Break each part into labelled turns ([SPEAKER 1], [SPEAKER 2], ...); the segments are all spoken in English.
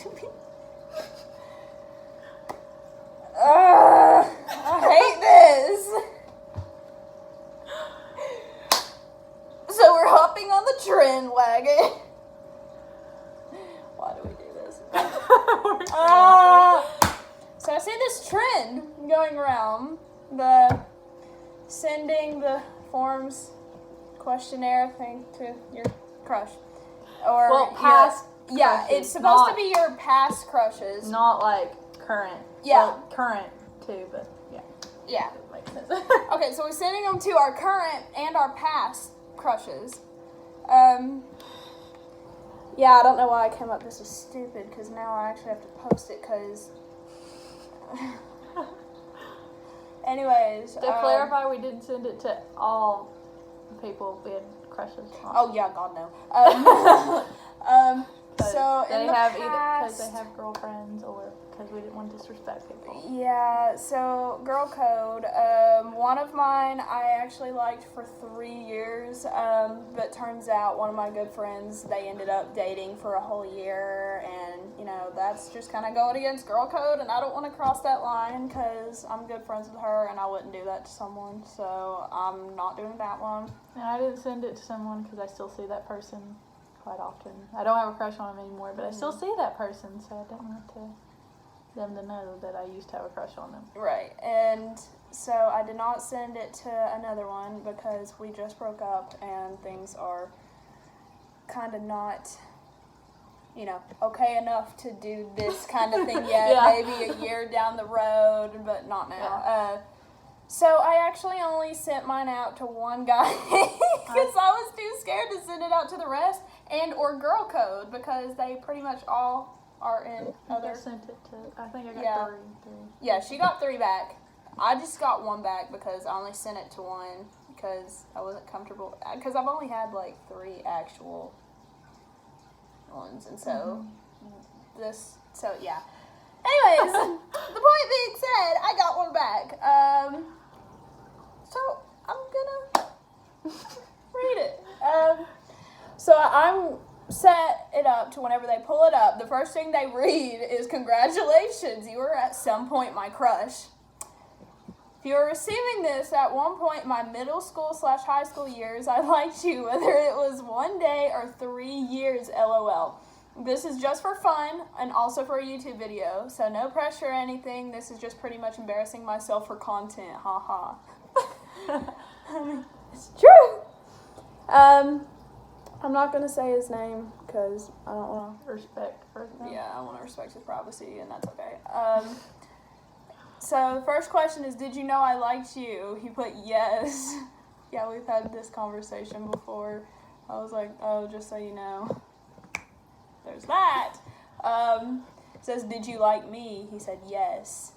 [SPEAKER 1] to me. I hate this. So we're hopping on the trend wagon. Why do we do this? So I see this trend going around, the sending the forms questionnaire thing to your crush. Or
[SPEAKER 2] well, past
[SPEAKER 1] yeah,
[SPEAKER 2] crushes,
[SPEAKER 1] it's supposed to be your past crushes.
[SPEAKER 2] Not like current.
[SPEAKER 1] Yeah.
[SPEAKER 2] Well, current too, but yeah.
[SPEAKER 1] Yeah.
[SPEAKER 2] That makes sense.
[SPEAKER 1] Okay, so we're sending them to our current and our past crushes. Yeah, I don't know why I came up. This is stupid because now I actually have to post it because. Anyways.
[SPEAKER 2] To clarify, we didn't send it to all people we had crushes on.
[SPEAKER 1] Oh yeah, God no. So
[SPEAKER 2] they
[SPEAKER 1] in the
[SPEAKER 2] have
[SPEAKER 1] past,
[SPEAKER 2] either because they have girlfriends or because we didn't want to disrespect people.
[SPEAKER 1] Yeah, so girl code. One of mine I actually liked for 3 years, but turns out one of my good friends, they ended up dating for a whole year, and you know that's just kind of going against girl code, and I don't want to cross that line because I'm good friends with her, and I wouldn't do that to someone, so I'm not doing that one.
[SPEAKER 2] And I didn't send it to someone because I still see that person quite often. I don't have a crush on him anymore, but I still see that person, so I don't want them to know that I used to have a crush on them.
[SPEAKER 1] Right, and so I did not send it to another one because we just broke up and things are kind of not, you know, okay enough to do this kind of thing yet.
[SPEAKER 2] Yeah.
[SPEAKER 1] Maybe a year down the road, but not now.
[SPEAKER 2] Yeah.
[SPEAKER 1] So I actually only sent mine out to one guy because I was too scared to send it out to the rest, and or girl code because they pretty much all are in other.
[SPEAKER 2] I sent it to. I think I got three.
[SPEAKER 1] Yeah, she got 3 back. I just got 1 back because I only sent it to one because I wasn't comfortable. Because I've only had like 3 actual ones, and so So yeah. Anyways, the point being said, I got 1 back. So I'm gonna read it. So I'm set it up to whenever they pull it up, the first thing they read is congratulations, you were at some point my crush. If you were receiving this at one point in my middle school / high school years, I liked you, whether it was 1 day or 3 years, LOL. This is just for fun and also for a YouTube video, so no pressure or anything. This is just pretty much embarrassing myself for content, haha. I mean, it's true. I'm not going to say his name because I don't want to
[SPEAKER 2] Respect for them.
[SPEAKER 1] Yeah, I want to respect his privacy, and that's okay. So the first question is, did you know I liked you? He put yes. Yeah, we've had this conversation before. I was like, oh, just so you know. There's that. It says, did you like me? He said yes.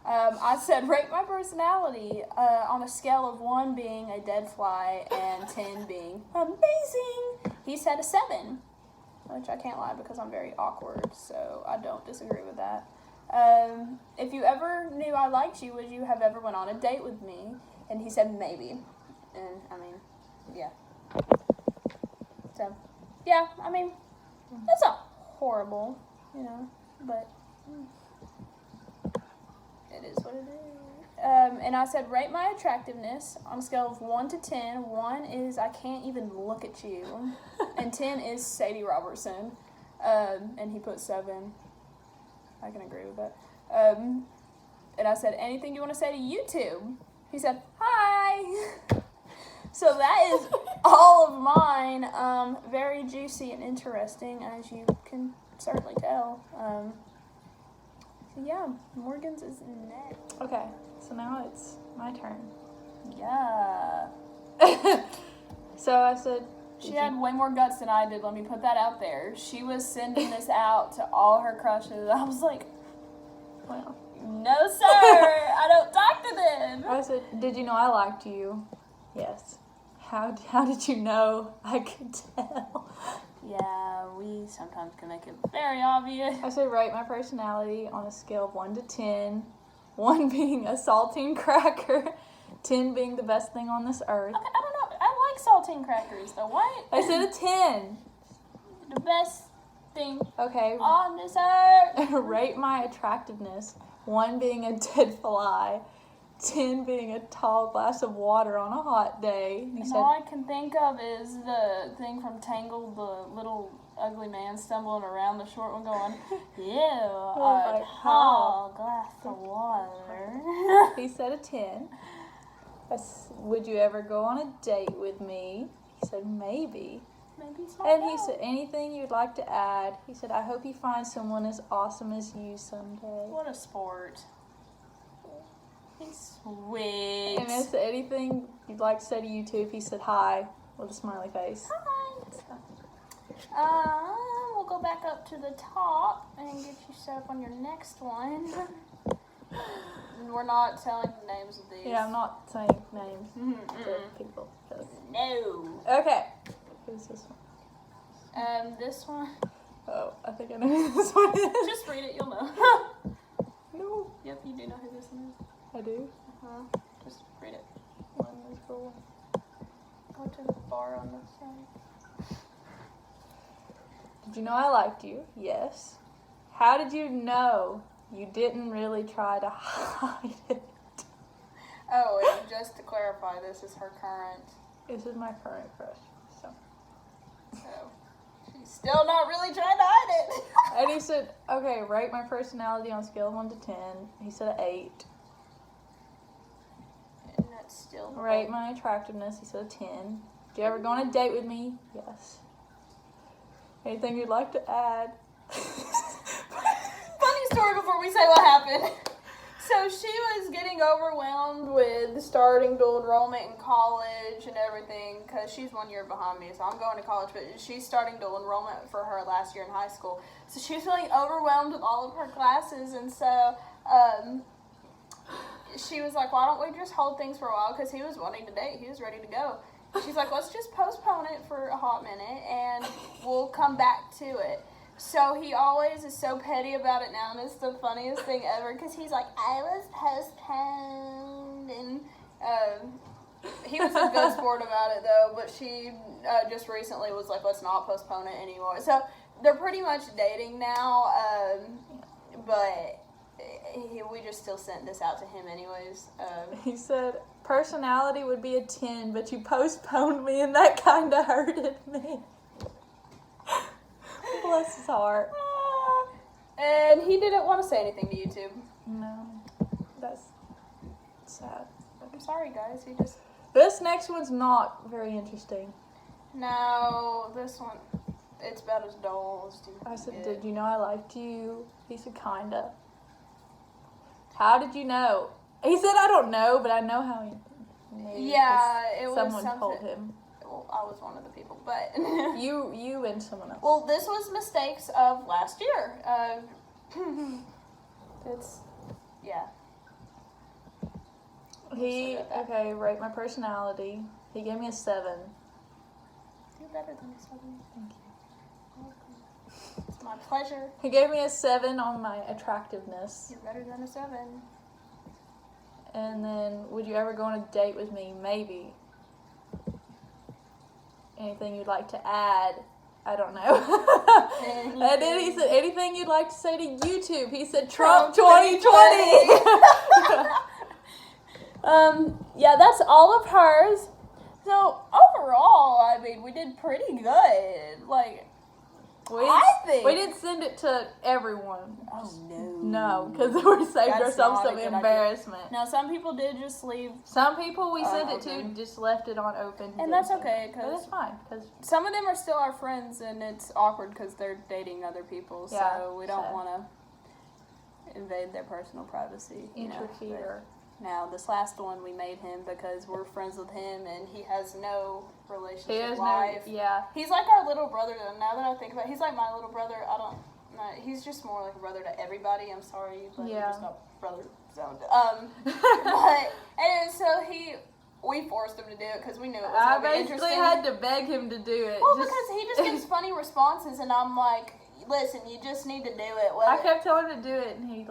[SPEAKER 1] I said, rate my personality on a scale of 1 being a dead fly and 10 being amazing. He said a 7, which I can't lie because I'm very awkward, so I don't disagree with that. If you ever knew I liked you, would you have ever went on a date with me? And he said maybe. And, I mean, yeah. So, yeah, I mean, that's not horrible, you know, but it is what it is. And I said, rate my attractiveness on a scale of 1 to 10. 1 is I can't even look at you. And 10 is Sadie Robertson. And he put 7. I can agree with that. And I said, anything you want to say to YouTube? He said, hi. So that is all of mine. Very juicy and interesting, as you can certainly tell. So yeah, Morgan's is next.
[SPEAKER 2] Okay, so now it's my turn.
[SPEAKER 1] Yeah.
[SPEAKER 2] So I said...
[SPEAKER 1] She had way more guts than I did, let me put that out there. She was sending this out to all her crushes. I was like,
[SPEAKER 2] Well...
[SPEAKER 1] no sir, I don't talk to them.
[SPEAKER 2] I said, did you know I liked you? Yes. How did you know? I could tell.
[SPEAKER 1] Yeah, we sometimes can make it very obvious.
[SPEAKER 2] I said, rate my personality on a scale of 1 to 10. 1 being a saltine cracker, 10 being the best thing on this earth.
[SPEAKER 1] Okay, I don't know. I like saltine crackers, though. What?
[SPEAKER 2] I said a 10.
[SPEAKER 1] The best thing
[SPEAKER 2] Okay.
[SPEAKER 1] on this earth.
[SPEAKER 2] Rate my attractiveness. 1 being a dead fly. 10 being a tall glass of water on a hot day. He
[SPEAKER 1] And
[SPEAKER 2] said,
[SPEAKER 1] all I can think of is the thing from Tangled, the little ugly man stumbling around, the short one going, ew, a
[SPEAKER 2] like,
[SPEAKER 1] tall glass of water.
[SPEAKER 2] he said a 10. Would you ever go on a date with me? He said, maybe.
[SPEAKER 1] Maybe so.
[SPEAKER 2] And he said, anything you'd like to add? He said, I hope you find someone as awesome as you someday.
[SPEAKER 1] What a sport. He's sweet.
[SPEAKER 2] And is there anything you'd like to say to YouTube? He said, hi, with a smiley face.
[SPEAKER 1] Hi. We'll go back up to the top and get you set up on your next one. We're not telling the names of these.
[SPEAKER 2] Yeah, I'm not saying names to people.
[SPEAKER 1] No.
[SPEAKER 2] Okay. Who's this one?
[SPEAKER 1] This one.
[SPEAKER 2] Oh, I think I know who this one is.
[SPEAKER 1] Just read it, you'll know.
[SPEAKER 2] No.
[SPEAKER 1] Yep, you do know who this one is.
[SPEAKER 2] I do.
[SPEAKER 1] Just read it.
[SPEAKER 2] Wonderful.
[SPEAKER 1] Go to the bar on the side.
[SPEAKER 2] Did you know I liked you? Yes. How did you know you didn't really try to hide it?
[SPEAKER 1] Oh, and just to clarify, this is her current.
[SPEAKER 2] This is my current crush. So
[SPEAKER 1] She's still not really trying to hide it.
[SPEAKER 2] And he said, okay, rate my personality on a scale of 1 to 10. He said an 8.
[SPEAKER 1] And that's still.
[SPEAKER 2] Rate my attractiveness. He said a 10. Do you ever go on a date with me? Yes. Anything you'd like to add?
[SPEAKER 1] Funny story before we say what happened. So she was getting overwhelmed with starting dual enrollment in college and everything because she's 1 year behind me, so I'm going to college, but she's starting dual enrollment for her last year in high school. So she was feeling overwhelmed with all of her classes, and so she was like, why don't we just hold things for a while, because he was wanting to date. He was ready to go. She's like, let's just postpone it for a hot minute, and we'll come back to it. So he always is so petty about it now, and it's the funniest thing ever, because he's like, I was postponed, and he was a good sport about it, though, but she just recently was like, let's not postpone it anymore. So they're pretty much dating now, but we just still sent this out to him anyways.
[SPEAKER 2] He said, personality would be a 10, but you postponed me, and that kind of hurted me. Bless his heart.
[SPEAKER 1] And he didn't want to say anything to YouTube.
[SPEAKER 2] No, that's sad.
[SPEAKER 1] I'm sorry, guys. He just...
[SPEAKER 2] This next one's not very interesting.
[SPEAKER 1] No, this one, it's about as dull as you
[SPEAKER 2] I said,
[SPEAKER 1] get.
[SPEAKER 2] did you know I liked you? He said, kinda. How did you know? He said, I don't know, but I know how he knew.
[SPEAKER 1] Yeah, it was
[SPEAKER 2] someone
[SPEAKER 1] something.
[SPEAKER 2] told him.
[SPEAKER 1] Well, I was one of the people, but...
[SPEAKER 2] You and someone else.
[SPEAKER 1] Well, this was mistakes of last year. It's... Yeah.
[SPEAKER 2] Okay, rate my personality. He gave me a 7.
[SPEAKER 1] You're better than a 7.
[SPEAKER 2] Thank you.
[SPEAKER 1] It's my pleasure.
[SPEAKER 2] He gave me a 7 on my attractiveness.
[SPEAKER 1] You're better than a 7.
[SPEAKER 2] And then, would you ever go on a date with me? Maybe. Anything you'd like to add? I don't know. And then he said, anything you'd like to say to YouTube? He said, Trump 2020.
[SPEAKER 1] Yeah, that's all of hers. So, overall, I mean, we did pretty good. Like, I think...
[SPEAKER 2] We didn't send it to everyone.
[SPEAKER 1] Oh, no.
[SPEAKER 2] No, because we saved
[SPEAKER 1] That's
[SPEAKER 2] ourselves
[SPEAKER 1] not a
[SPEAKER 2] some
[SPEAKER 1] good
[SPEAKER 2] embarrassment.
[SPEAKER 1] Now, some people did just leave,
[SPEAKER 2] Some people we sent it
[SPEAKER 1] open.
[SPEAKER 2] to just left it on open.
[SPEAKER 1] and that's okay,
[SPEAKER 2] But it's
[SPEAKER 1] because
[SPEAKER 2] fine, because
[SPEAKER 1] some of them are still our friends, and it's awkward because they're dating other people,
[SPEAKER 2] Yeah,
[SPEAKER 1] so we don't
[SPEAKER 2] so.
[SPEAKER 1] want to invade their personal privacy. You know,
[SPEAKER 2] interfere.
[SPEAKER 1] but now, this last one, we made him because we're friends with him, and he has no relationship
[SPEAKER 2] He has
[SPEAKER 1] life.
[SPEAKER 2] no, yeah.
[SPEAKER 1] He's like our little brother, and now that I think about it, he's like my little brother. I don't know. He's just more like a brother to everybody. I'm sorry, but
[SPEAKER 2] Yeah.
[SPEAKER 1] he's just not brother. So, but, and so we forced him to do it because we knew it was
[SPEAKER 2] I
[SPEAKER 1] going to be
[SPEAKER 2] basically
[SPEAKER 1] interesting.
[SPEAKER 2] had to beg him to do it.
[SPEAKER 1] Well, because he just gives funny responses, and I'm like, listen, you just need to do it.
[SPEAKER 2] I kept telling him to do it, and he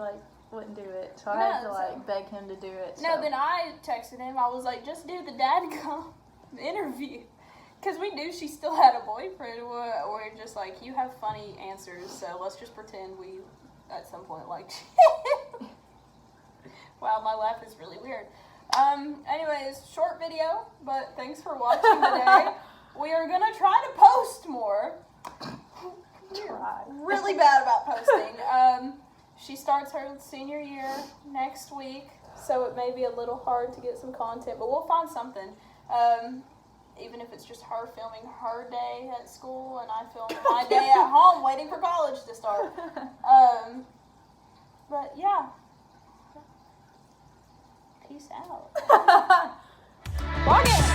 [SPEAKER 2] wouldn't do it. So I had to
[SPEAKER 1] No,
[SPEAKER 2] beg him to do it.
[SPEAKER 1] No,
[SPEAKER 2] so.
[SPEAKER 1] then I texted him. I was like, just do the dadgum interview. because we knew she still had a boyfriend. We're just like, you have funny answers, so let's just pretend we, at some point, liked you. Wow, my laugh is really weird. Anyways, short video, but thanks for watching today. We are gonna try to post more.
[SPEAKER 2] Try.
[SPEAKER 1] Really bad about posting. She starts her senior year next week, so it may be a little hard to get some content, but we'll find something. Even if it's just her filming her day at school and I film my day at home waiting for college to start. But yeah. Peace out.
[SPEAKER 2] Walk it.